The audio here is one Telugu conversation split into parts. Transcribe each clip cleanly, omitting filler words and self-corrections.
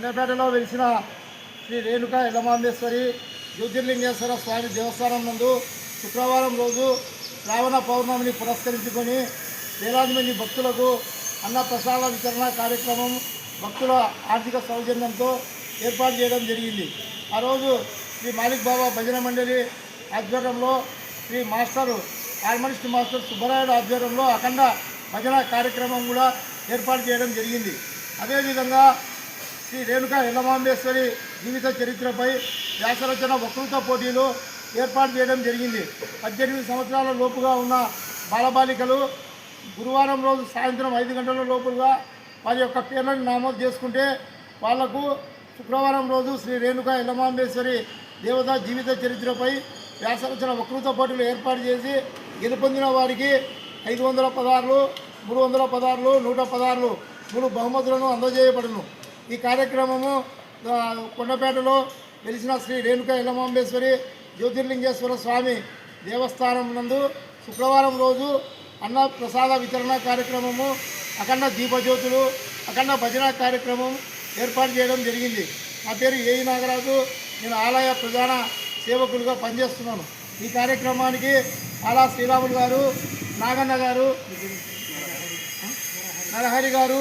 కొండపేటలో వెలిసిన శ్రీ రేణుకా ఎల్లమాంబేశ్వరి జ్యోతిర్లింగేశ్వర స్వామి దేవస్థానం నందు శుక్రవారం రోజు శ్రావణ పౌర్ణమిని పురస్కరించుకొని వేలాది మంది భక్తులకు అన్న ప్రసాద వితరణ కార్యక్రమం భక్తుల ఆర్థిక సౌజన్యంతో ఏర్పాటు చేయడం జరిగింది. ఆ రోజు శ్రీ మాలిక్ బాబా భజన మండలి ఆధ్వర్యంలో Shri master harmonist master Subbarayudu ఆధ్వర్యంలో అఖండ భజన కార్యక్రమం కూడా ఏర్పాటు చేయడం జరిగింది. అదేవిధంగా శ్రీ రేణుకా ఎల్లమాంబేశ్వరి జీవిత చరిత్రపై వ్యాసరచన వక్తృత్వ పోటీలు ఏర్పాటు చేయడం జరిగింది. 18 సంవత్సరాల లోపుగా ఉన్న బాలబాలికలు గురువారం రోజు సాయంత్రం 5 గంటల లోపుగా వారి యొక్క పేర్లను నమోదు చేసుకుంటే వాళ్లకు శుక్రవారం రోజు శ్రీ రేణుకా ఎల్లమాంబేశ్వరి దేవత జీవిత చరిత్రపై వ్యాసరచన వక్తృత్వ పోటీలు ఏర్పాటు చేసి గెలుపొందిన వారికి 500 పదార్లు, 300 పదార్లు, 116 3 బహుమతులను అందజేయబడును. ఈ కార్యక్రమము కొండపేటలో వెలిసిన శ్రీ రేణుకా ఎల్లమాంబేశ్వరి జ్యోతిర్లింగేశ్వర స్వామి దేవస్థానం నందు శుక్రవారం రోజు అన్న ప్రసాద వితరణ కార్యక్రమము, అఖండ దీపజ్యోతులు, అఖండ భజన కార్యక్రమం ఏర్పాటు చేయడం జరిగింది. నా పేరు ఏఈ నాగరాజు. నేను ఆలయ ప్రధాన సేవకులుగా పనిచేస్తున్నాను. ఈ కార్యక్రమానికి ఆలా శ్రీరాములు గారు, నాగన్న గారు, నరహరి గారు,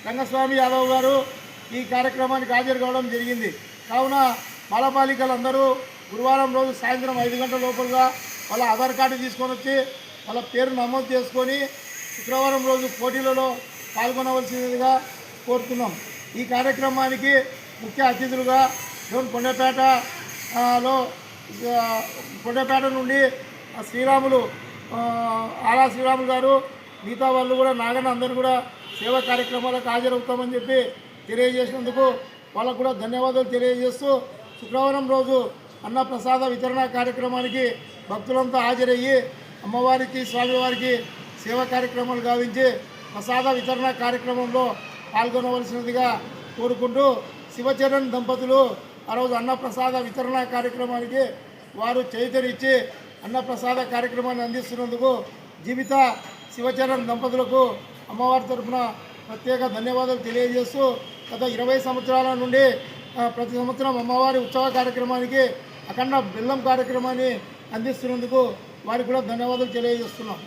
రంగస్వామి యాదవ్ గారు ఈ కార్యక్రమానికి హాజరు కావడం జరిగింది. కావున బాలబాలికలందరూ గురువారం రోజు సాయంత్రం 5 గంటల లోపలుగా వాళ్ళ ఆధార్ కార్డు తీసుకొని వచ్చి వాళ్ళ పేరు నమోదు చేసుకొని శుక్రవారం రోజు పోటీలలో పాల్గొనవలసిందిగా కోరుతున్నాం. ఈ కార్యక్రమానికి ముఖ్య అతిథులుగా కొండపేట నుండి శ్రీరాములు ఆలా శ్రీరాములు గారు, మిగతా వాళ్ళు కూడా నాగన్న అందరూ కూడా సేవా కార్యక్రమాలకు హాజరవుతామని చెప్పి తెలియజేసినందుకు వాళ్ళకు కూడా ధన్యవాదాలు తెలియజేస్తూ శుక్రవారం రోజు అన్న ప్రసాద వితరణ కార్యక్రమానికి భక్తులంతా హాజరయ్యి అమ్మవారికి స్వామివారికి సేవా కార్యక్రమాలు గావించి ప్రసాద వితరణ కార్యక్రమంలో పాల్గొనవలసినదిగా కోరుకుంటూ శివచరణ్ దంపతులు ఆ రోజు అన్న ప్రసాద వితరణ కార్యక్రమానికి వారు చేయూతనిచ్చి అన్న ప్రసాద కార్యక్రమాన్ని అందిస్తున్నందుకు జీవిత శివచరణ్ దంపతులకు అమ్మవారి తరఫున ప్రత్యేక ధన్యవాదాలు తెలియజేస్తూ గత 20 సంవత్సరాల నుండి ప్రతి సంవత్సరం అమ్మవారి ఉత్సవ కార్యక్రమానికి అఖండ బెల్లం కార్యక్రమాన్ని అందిస్తున్నందుకు వారికి కూడా ధన్యవాదాలు తెలియజేస్తున్నాం.